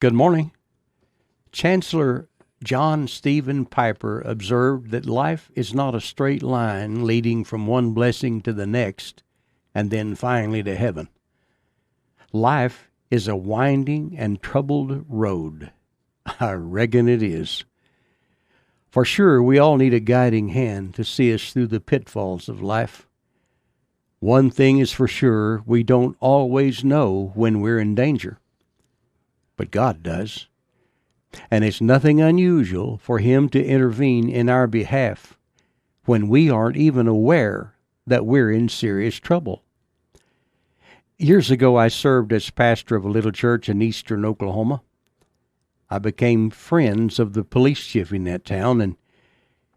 Good morning. Chancellor John Stephen Piper observed that life is not a straight line leading from one blessing to the next and then finally to heaven. Life is a winding and troubled road. I reckon it is. For sure, we all need a guiding hand to see us through the pitfalls of life. One thing is for sure, we don't always know when we're in danger. But God does. And it's nothing unusual for Him to intervene in our behalf when we aren't even aware that we're in serious trouble. Years ago, I served as pastor of a little church in eastern Oklahoma. I became friends of the police chief in that town, and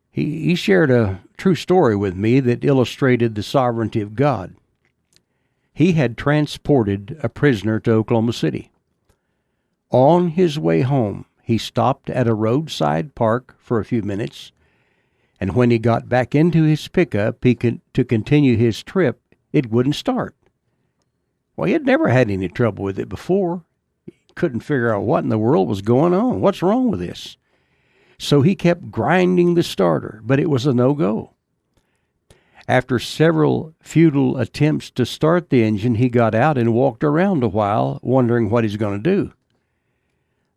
he shared a true story with me that illustrated the sovereignty of God. He had transported a prisoner to Oklahoma City. On his way home, he stopped at a roadside park for a few minutes, and when he got back into his pickup to continue his trip, it wouldn't start. Well, he had never had any trouble with it before. He couldn't figure out what in the world was going on. What's wrong with this? So he kept grinding the starter, but it was a no-go. After several futile attempts to start the engine, he got out and walked around a while, wondering what he's going to do.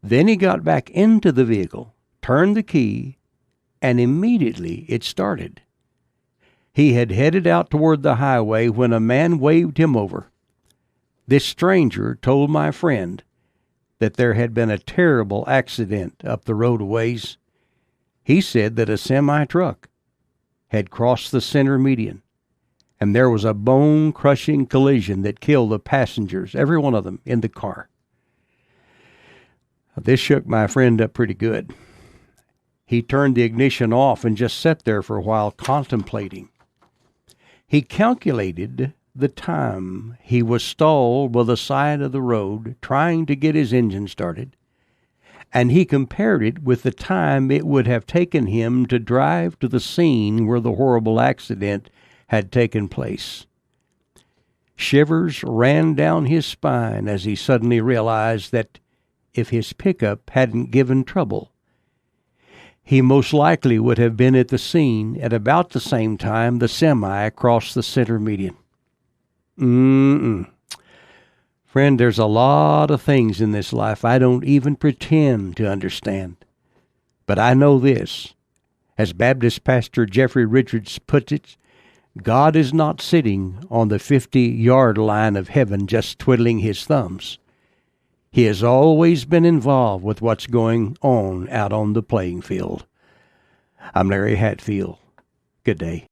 Then he got back into the vehicle, turned the key, and immediately it started. He had headed out toward the highway when a man waved him over. This stranger told my friend that there had been a terrible accident up the road a ways. He said that a semi-truck had crossed the center median, and there was a bone-crushing collision that killed the passengers, every one of them, in the car. This shook my friend up pretty good. He turned the ignition off and just sat there for a while contemplating. He calculated the time he was stalled by the side of the road trying to get his engine started, and he compared it with the time it would have taken him to drive to the scene where the horrible accident had taken place. Shivers ran down his spine as he suddenly realized that if his pickup hadn't given trouble, he most likely would have been at the scene at about the same time the semi crossed the center median. Friend, there's a lot of things in this life I don't even pretend to understand. But I know this. As Baptist pastor Jeffrey Richards puts it, God is not sitting on the 50-yard line of heaven just twiddling his thumbs. He has always been involved with what's going on out on the playing field. I'm Larry Hatfield. Good day.